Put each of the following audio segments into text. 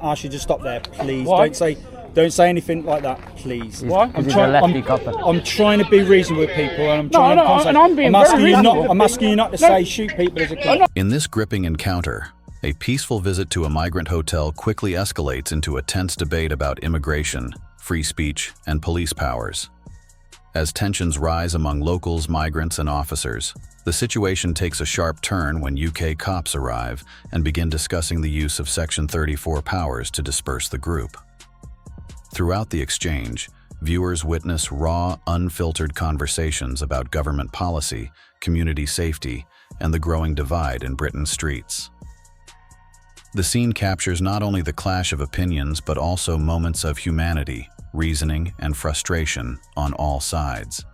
I should just stop there, please. Why? Don't say anything like that, please. Why? I'm trying to be reasonable with people, and I'm asking you not to say shoot people as a club. In this gripping encounter, a peaceful visit to a migrant hotel quickly escalates into a tense debate about immigration, free speech, and police powers. As tensions rise among locals, migrants, and officers, the situation takes a sharp turn when UK cops arrive and begin discussing the use of Section 34 powers to disperse the group. Throughout the exchange, viewers witness raw, unfiltered conversations about government policy, community safety, and the growing divide in Britain's streets. The scene captures not only the clash of opinions but also moments of humanity, reasoning, and frustration on all sides.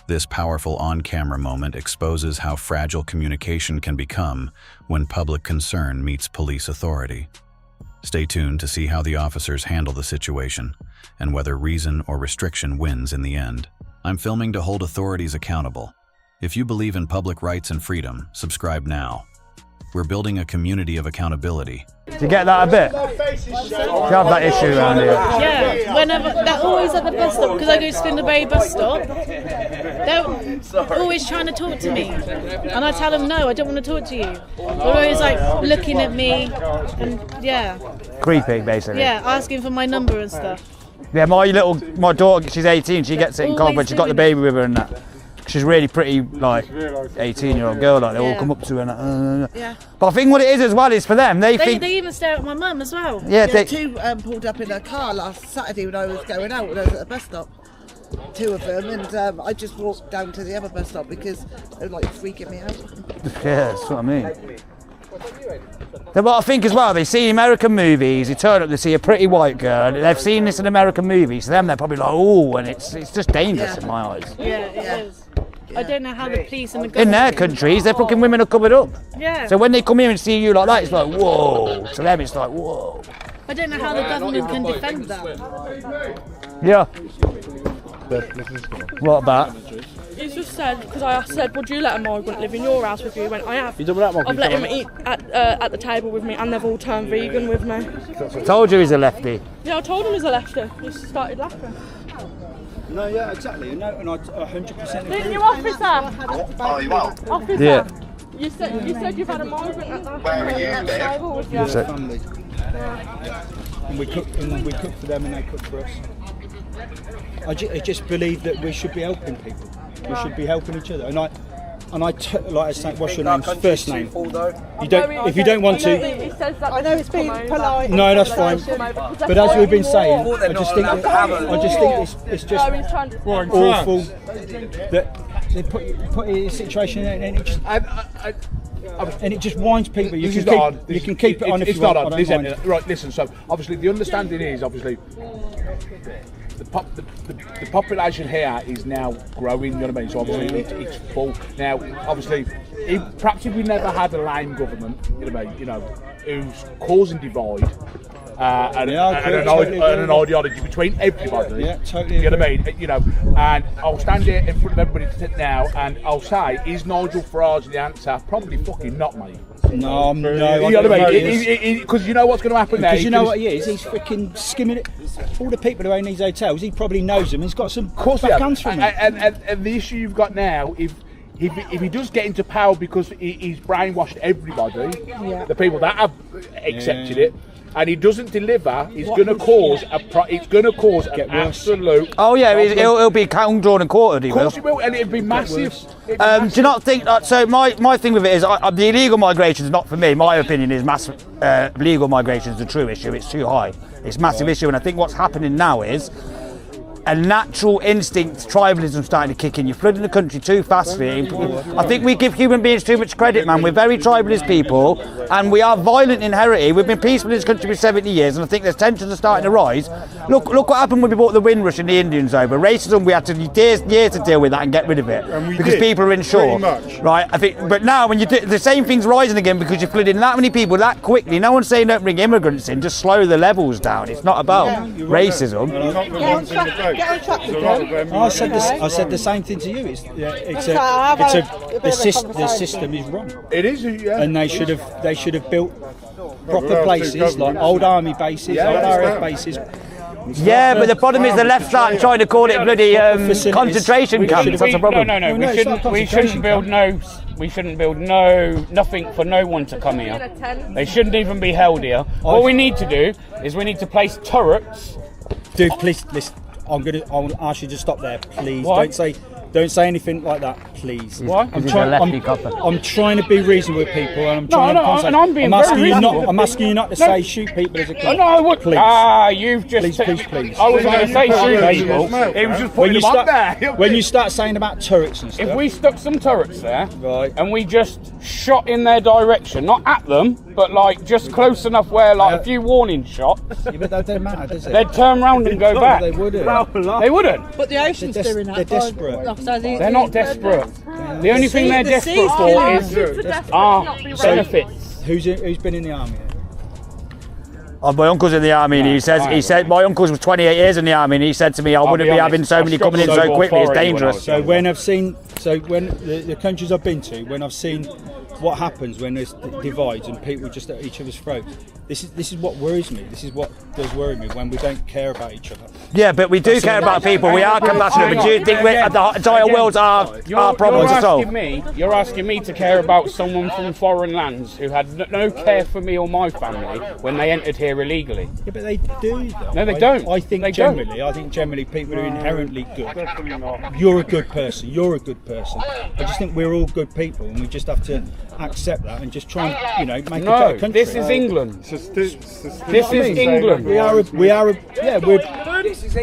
This powerful on-camera moment exposes how fragile communication can become when public concern meets police authority. Stay tuned to see how the officers handle the situation and whether reason or restriction wins in the end. I'm filming to hold authorities accountable. If you believe in public rights and freedom, subscribe now. We're building a community of accountability. Do you get that a bit? Do you have that issue around here? Yeah, whenever, they're always at the bus stop, because I go to Spindle Bay bus stop. They're always trying to talk to me. And I tell them, no, I don't want to talk to you. They're always like looking at me and yeah. Creepy, basically. Yeah, asking for my number and stuff. Yeah, my daughter, she's 18, she gets it in cold when she's got the baby with her and that. She's really pretty, like, 18-year-old girl, like, they all come up to her and yeah. But I think what it is as well is for them, they think... They even stare at my mum as well. Yeah, two pulled up in a car last Saturday when I was going out, when I was at the bus stop. Two of them, and I just walked down to the other bus stop because they were, like, freaking me out. Yeah, that's what I mean. Then what I think as well, they see American movies, they turn up, they see a pretty white girl, they've seen this in American movies, so them they're probably like, oh, and it's just dangerous in my eyes. Yeah, it is. I don't know how the police and the government... In their countries, their fucking women are covered up. Yeah. So when they come here and see you like that, it's like, whoa. To them, it's like, whoa. I don't know how the government can defend that. Yeah. What about? He's just said, because I said, would you let a migrant live in your house with you? He went, I have. You done that, I've let him eat at the table with me, and they've all turned vegan with me. I told you he's a lefty. Yeah, I told him he's a lefty. He started laughing. No, yeah, exactly. No, and I 100% agree. Didn't you, officer? Oh, you are? Officer. Yeah. You said you've had a migrant at the Where are you, table with you. Yes, family. And we cook for them and they cook for us. I just believe that we should be helping people. We should be helping each other. And I like I say, what's your name? First name. You don't. If you don't want to. I know it's being polite. No, that's fine. But as we've been saying, I just think it's just awful that they put you in a situation and it just. And it just winds people. You can keep it on if you want. It's not on. Right, listen. So obviously the understanding is obviously the population here is now growing. You know what I mean? So obviously it's full now. Obviously, perhaps if we never had a lame government, you know what I mean? You know, who's causing divide. And an ideology between everybody. Yeah, totally. You know what I mean? You know, and I'll stand here in front of everybody now, and I'll say, is Nigel Farage the answer? Probably fucking not, mate. No. You know what I mean? Because you know what's going to happen there. Because you know what he is? He's freaking skimming it. All the people who own these hotels, he probably knows them. He's got some backhands from them. And the issue you've got now, if he does get into power because he's brainwashed everybody, the people that have accepted it. And he doesn't deliver, it's going to cause an absolute. Oh yeah, it'll be count, drawn and quartered. Of course it will, and it'll be massive. Do you not think that? So my thing with it is, the illegal migration is not for me. My opinion is legal migration is the true issue. It's too high. It's a massive issue, and I think what's happening now is a natural instinct, tribalism starting to kick in. You're flooding the country too fast for it. I think we give human beings too much credit, man. We're very tribalist people, and we are violent in heritage. We've been peaceful in this country for 70 years, and I think there's tensions are starting to rise. Look what happened when we brought the Windrush and the Indians over. Racism, we had to years to deal with that and get rid of it because people are insured, right? I think, but now when you do the same thing's rising again because you're flooding that many people that quickly. No one's saying don't bring immigrants in, just slow the levels down. It's not about racism. I said the same thing to you. The system is wrong. It is, yeah. And they should have built proper places like old army bases, old RAF bases. Yeah, but the problem is the left start trying to call it bloody concentration camps. That's a problem. No. We shouldn't build nothing for no one to come here. They shouldn't even be held here. What we need to do is we need to place turrets. Dude, please, listen. I'll ask you to stop there, please. Why? Don't say anything like that, please. Why? I'm trying to be reasonable with people, and I'm trying to. And I'm being very reasonable. I'm asking you not to say shoot people as a club. No, I would. Please. You've just. Please. I was going to say shoot people. It was just putting them up there. When you start saying about turrets and stuff. If we stuck some turrets there, right, and we just shot in their direction, not at them, but like just close enough where like a few warning shots. Yeah, but that don't matter, does it? They'd turn round and go back. They wouldn't. They wouldn't. But the ocean's doing that. They're desperate. They're not desperate. The only thing they're desperate for is benefits. Who's been in the army? My uncle's in the army, and he said my uncle's was 28 years in the army, and he said to me, I wouldn't be having so many coming in so quickly. It's dangerous. So when the countries I've been to, when I've seen what happens when there's divides and people just at each other's throats, this is what worries me. This is what does worry me, when we don't care about each other. Yeah, but we do care about people. We are compassionate. But do you think the entire world's our problems to solve? You're asking me to care about someone from foreign lands who had no care for me or my family when they entered here illegally. Yeah, but they do. Though. No, they don't. I think generally people are inherently good. You're a good person. You're a good person. I just think we're all good people, and we just have to accept that and just try and make a better country. This is England. This is England. We're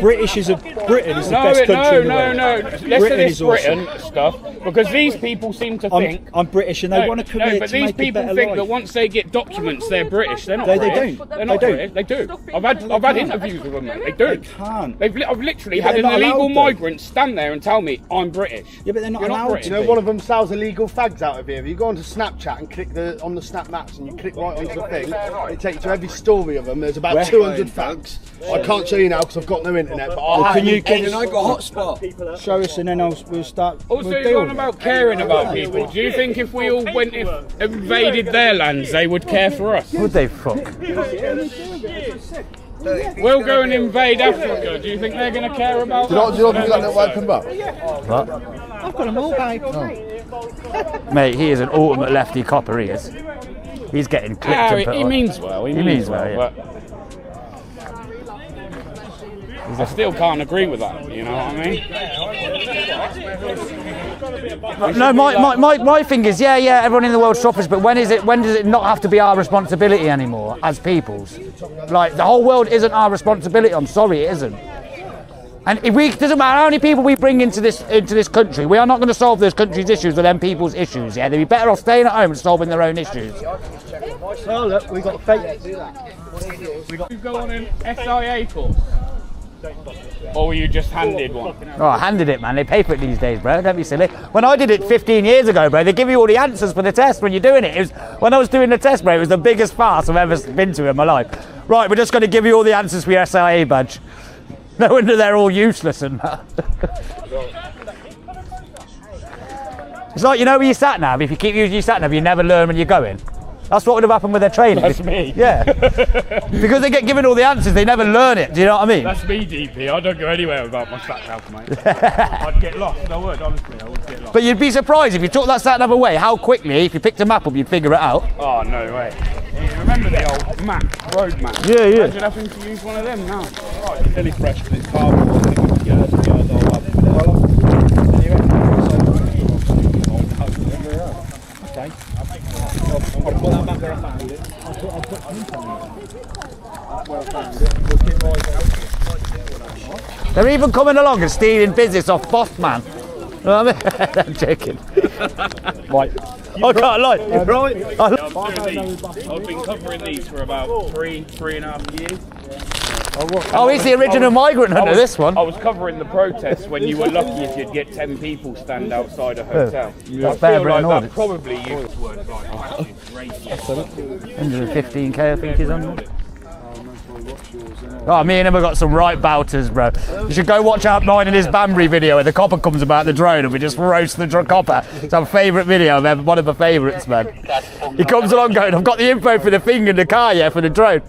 British is Britain is the best country in the world. No. Listen to this Britain stuff, because these people seem to think I'm British and they want to come here but to these make people a better think life. that once they get documents, they're British. They're not. They British. don't. They're not They don't. British. They do. I've had interviews with them. They do. They can't. I've literally Yeah, had they're an not illegal allowed, though. migrant stand there and tell me I'm British. Yeah, but they're not You're allowed British. to. You know, one of them sells illegal fags out of here. If you go onto Snapchat and click on the Snap Maps and you click right onto the thing, it takes you to every story of them. There's about 200 fags. I can't show you now because I've got no internet. But Can you And I got a hotspot. show us and then we'll start. Also, we'll you're deal on with about caring about people. Do you think if we all went invaded their lands, they would care for us? Would they fuck? We'll go and invade Africa. Do you think they're going to care about do you us? not think that little open bar? What? I've got them all, babe. Mate, he is an ultimate lefty copper, he is. He's getting clipped and put He on. means well. He means well, yeah. But I still can't agree with that. You know what I mean? No, my thing is, yeah, everyone in the world suffers, but when does it not have to be our responsibility anymore as peoples? Like, the whole world isn't our responsibility. I'm sorry, it isn't. And it doesn't matter how many people we bring into this country, we are not going to solve those countries' issues with them people's issues. Yeah, they'd be better off staying at home and solving their own issues. Oh look, we got fake. You go on an SIA course, or were you just handed one? Oh, I handed it, man. They pay for it these days, bro. Don't be silly. When I did it 15 years ago, bro, they give you all the answers for the test when you're doing it. When I was doing the test, bro, it was the biggest farce I've ever been to in my life. Right, we're just going to give you all the answers for your SIA badge. No wonder they're all useless and that. It's like, you know where you sat nav? If you keep using your sat nav, you never learn when you're going. That's what would have happened with their training. That's me. Yeah. Because they get given all the answers, they never learn it. Do you know what I mean? That's me, DP. I don't go anywhere without my sat nav, mate. I'd get lost. I would, honestly. I would get lost. But you'd be surprised if you took that sat nav away, how quickly, if you picked a map up, you'd figure it out. Oh, no way. Remember the old map, road map? Yeah. Imagine having to use one of them now. Right, Philly fresh, but it's carbon. Okay. I'll put that back where I found it. I'll put print on it. They're even coming along and stealing business off Boss Man. You know what I mean? I'm joking. Right. I can't lie. You're right. I've been covering these for about 3.5 years. Oh, he's the original migrant hunter, this one. I was covering the protests when you were lucky if you'd get 10 people stand outside a hotel. That's I better feel like than that Audit. probably used words like 115k, I think he's on. Oh, me and him have got some right bouters, bro. You should go watch out mine and his Banbury video where the copper comes about the drone and we just roast the copper. It's our favourite video, man. One of my favourites, man. He comes along going, I've got the info for the thing in the car, yeah, for the drone.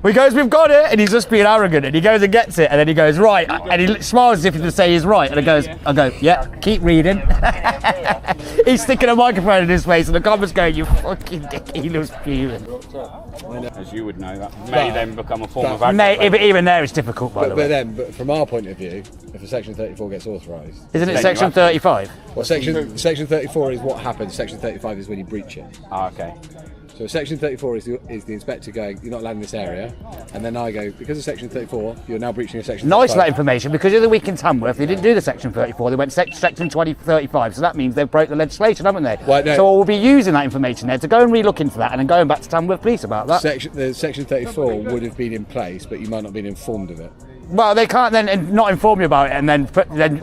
He goes, we've got it, and he's just being arrogant, and he goes and gets it, and then he goes, right, and he smiles as if to say he's right, and I go, yeah, keep reading. He's sticking a microphone in his face, and the comments going, you fucking dick, he looks fuming. As you would know, that may then become a form of Even there, it's difficult, by the way. But from our point of view, if a Section 34 gets authorised... Isn't it Section 35? Well, Section 34 is what happens, Section 35 is when you breach it. Ah, okay. So Section 34 is the inspector going, you're not allowed in this area, and then I go, because of Section 34, you're now breaching a Section 35. Nice that information, because of the week in Tamworth, they didn't do the Section 34, they went Section 35, so that means they've broke the legislation, haven't they? Well, no. So we'll be using that information there to go and re-look into that, and then going back to Tamworth Police about that. The Section 34 would have been in place, but you might not have been informed of it. Well, they can't then not inform you about it and then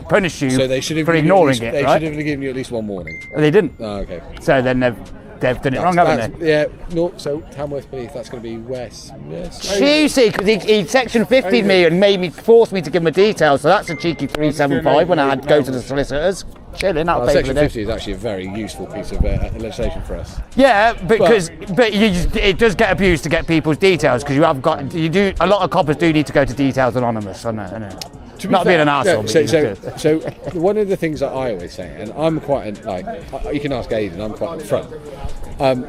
punish you So they should have for ignoring it, They right? should have given you at least one warning. They didn't. Oh, okay. So then they've done it wrong, haven't they? Yeah, no, so Tamworth Police, that's going to be West. Yes. Juicy, because he Section 50'd me and forced me to give him the details, so that's a cheeky 375 when I had to go to the solicitors. Chilling, that'll pay Section for 50 is actually a very useful piece of legislation for us. Yeah, it does get abused to get people's details, because a lot of coppers do need to go to Details Anonymous, I know. Not being an arsehole. So one of the things that I always say, and I'm quite you can ask Aidan, I'm quite upfront.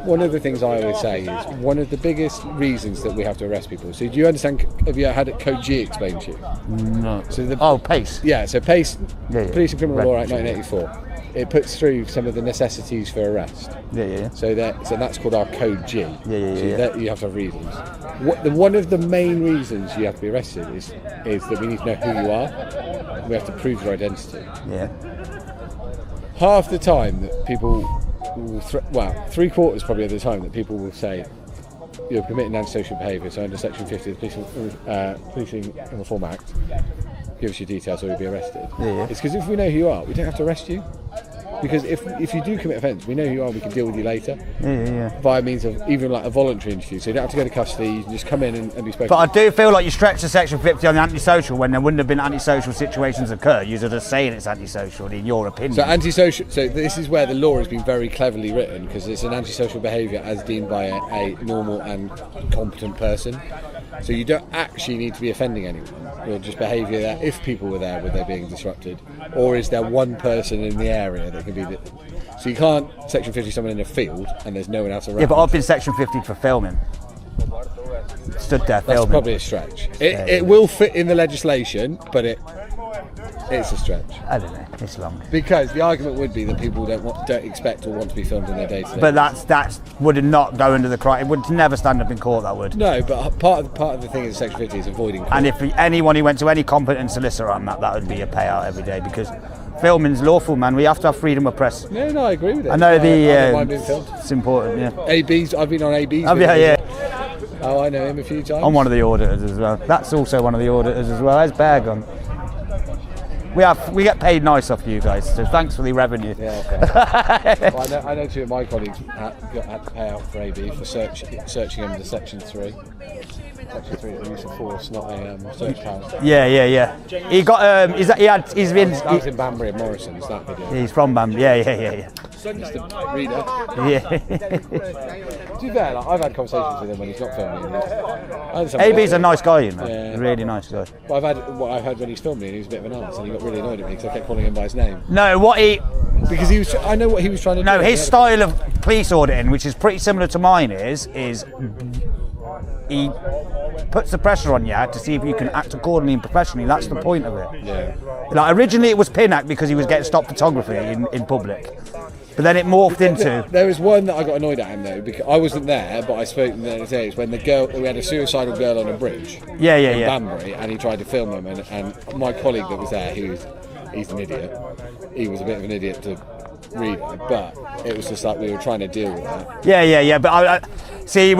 One of the things I always say is one of the biggest reasons that we have to arrest people. So do you understand? Have you had Code G explained to you? No. So PACE. Yeah. So PACE, Yeah. Police and Criminal Law Act 1984. It puts through some of the necessities for arrest. Yeah. So that's called our Code G. Yeah. You have to have reasons. One of the main reasons you have to be arrested is that we need to know who you are. We have to prove your identity. Yeah. Half the time that people will, 3/4 probably of the time that people will say you're committing antisocial behaviour. So under Section 50 of the Policing and Reform Act, give us your details or you'll be arrested. Yeah. It's because if we know who you are, we don't have to arrest you. Because if you do commit offence, we know who you are, we can deal with you later. Yeah. Via means of even like a voluntary interview. So you don't have to go to custody, you can just come in and be spoken But I to. do feel like you stretch the Section 50 on the antisocial when there wouldn't have been antisocial situations occur. You're just saying it's antisocial in your opinion. So antisocial. So this is where the law has been very cleverly written, because it's an antisocial behaviour as deemed by a normal and competent person. So you don't actually need to be offending anyone. You're just behaviour that if people were there, were they being disrupted, or is there one person in the area that can be the... So you can't Section 50 someone in a field and there's no one else around. Yeah, but I've been Section 50 for filming. Stood there filming. That's probably a stretch. It will fit in the legislation, but it's a stretch. I don't know. It's long. Because the argument would be that people don't expect or want to be filmed in their day-to-day. But that would not go under the crime. It would never stand up in court. That would. No, but part of the thing is Section 50 is avoiding court. And if anyone who went to any competent solicitor on that would be a payout every day, because filming's lawful, man. We have to have freedom of press. No, I agree with it. I know I don't mind being filmed. It's important. Yeah. AB's. I've been on AB's. Oh, yeah. Oh, I know him a few times. I'm one of the auditors as well. That's also one of the auditors as well. There's Bear gone. We get paid nice off you guys, so thanks for the revenue. Yeah, okay. Well, I know two of my colleagues had to pay out for AB for searching under Section 3. Section 3 is a use of force, not a search warrant. Yeah. He got he's been. That was in Banbury and Morrison's, that video. He's from Banbury. Yeah. Just a reader. Yeah. To be fair, I've had conversations with him when he's not filming. AB's a nice guy, you know. Yeah. Really nice guy. But I've had when he's filming, he was a bit of an arse, and he got really annoyed at me because I kept calling him by his name. No, because I know what he was trying to do. No, his style of police auditing, which is pretty similar to mine, is he puts the pressure on you to see if you can act accordingly and professionally. That's the point of it. Yeah. Like originally it was pin act because he was getting stopped photography in public. But then it morphed into... There was one that I got annoyed at him though, because I wasn't there, but I spoke to him the other day. It's when we had a suicidal girl on a bridge in Banbury, and he tried to film him, and my colleague that was there, he's an idiot. He was a bit of an idiot to read it, but it was just like we were trying to deal with that. Yeah. But he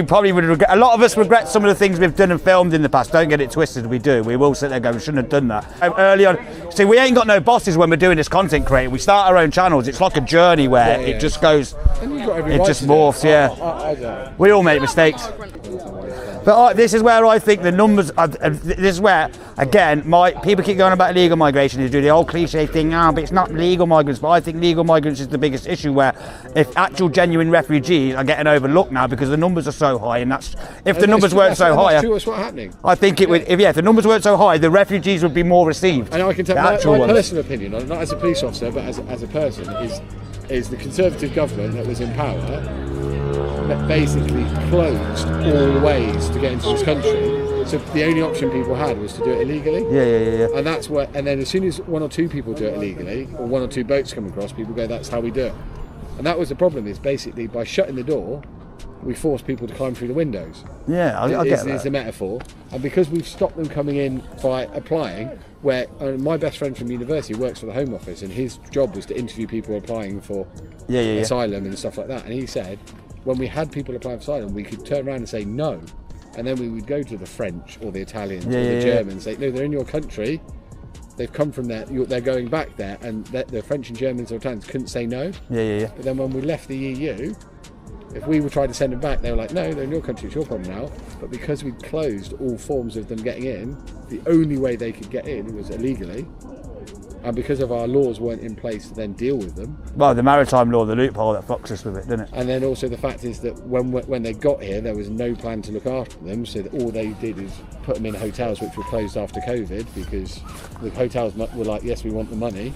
probably would regret. A lot of us regret some of the things we've done and filmed in the past. Don't get it twisted. We do. We will sit there going, we shouldn't have done that. Early on, see, we ain't got no bosses when we're doing this content creating. We start our own channels. It's like a journey where it just goes. And you've got every it right just to morphs. do it. I don't. We all make mistakes. But this is where I think the numbers are, this is where, again, people keep going about illegal migration. They do the old cliche thing, but it's not legal migrants. But I think legal migrants is the biggest issue, where if actual genuine refugees are getting overlooked now because the numbers are so high, and if the numbers weren't so high, what's happening. I think it would. If the numbers weren't so high, the refugees would be more received. And I can tell my personal opinion, not as a police officer, but as a person, is the Conservative government that was in power that basically closed all ways to get into this country. So the only option people had was to do it illegally. Yeah. And that's what. And then as soon as one or two people do it illegally, or one or two boats come across, people go, "That's how we do it." And that was the problem. Is basically by shutting the door, we force people to climb through the windows. Yeah, I get that. Is the metaphor. And because we've stopped them coming in by applying, where my best friend from university works for the Home Office, and his job was to interview people applying for asylum and stuff like that. And he said, when we had people applying for asylum, we could turn around and say no, and then we would go to the French or the Italians or the Germans, say, no, they're in your country, they've come from there, they're going back there, and the French and Germans or Italians couldn't say no. But then when we left the EU, if we were trying to send them back, they were like, no, they're in your country, it's your problem now. But because we closed all forms of them getting in, the only way they could get in was illegally. And because of our laws weren't in place to then deal with them. Well, the maritime law, the loophole that fucks us with it, didn't it? And then also the fact is that when they got here, there was no plan to look after them, so that all they did is put them in hotels which were closed after COVID, because the hotels were like, yes, we want the money.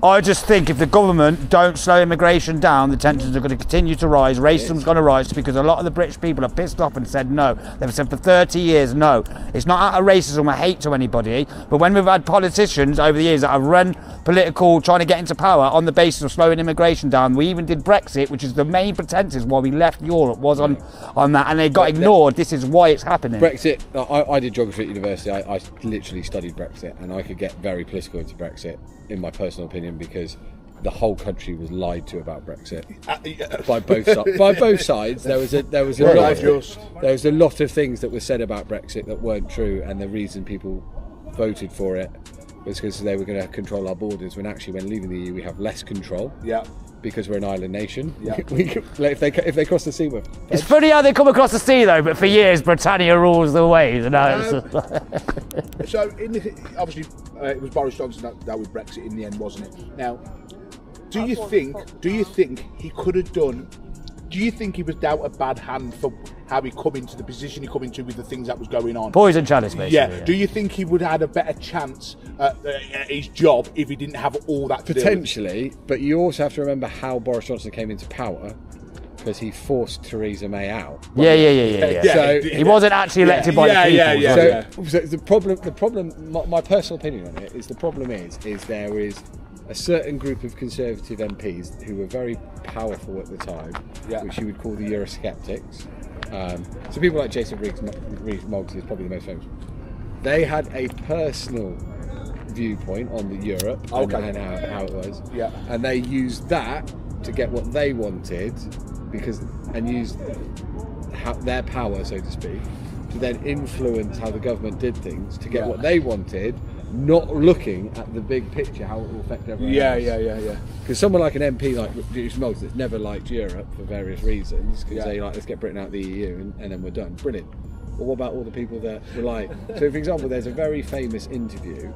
I just think if the government don't slow immigration down, the tensions are going to continue to rise. Racism's going to rise because a lot of the British people are pissed off and said no. They've said for 30 years no. It's not out of racism or hate to anybody, but when we've had politicians over the years that have run political, trying to get into power on the basis of slowing immigration down, we even did Brexit, which is the main pretenses why we left Europe, was on that, and they got ignored. This is why it's happening. Brexit, I did geography at university. I literally studied Brexit, and I could get very political into Brexit, in my personal opinion, because the whole country was lied to about Brexit by both sides. There was a lot of things that were said about Brexit that weren't true, and the reason people voted for it was because they were going to control our borders. When actually, when leaving the EU, we have less control. Yeah. Because we're an island nation. Yeah. If they cross the sea, it's funny how they come across the sea though. But for years, Britannia rules the waves. So, obviously, it was Boris Johnson that was Brexit in the end, wasn't it? Now, do you think he could have done? Do you think he was dealt a bad hand for how he come into the position he come into with the things that was going on? Poison chalice, basically. Yeah. Do you think he would have had a better chance at his job if he didn't have all that to potentially, but you also have to remember how Boris Johnson came into power, because he forced Theresa May out. Yeah. So he wasn't actually elected by the people. So the problem, my personal opinion on it is the problem is there is a certain group of Conservative MPs who were very powerful at the time, which you would call the Eurosceptics. So people like Jason Rees-Mogg is probably the most famous. They had a personal viewpoint on the Europe and how it was, and they used that to get what they wanted, and used their power, so to speak, to then influence how the government did things to get what they wanted, not looking at the big picture, how it will affect everyone else. Yeah. Because someone like an MP like Rees-Mogg that's never liked Europe for various reasons, because they like, let's get Britain out of the EU and then we're done. Brilliant. But what about all the people that were like, so for example, there's a very famous interview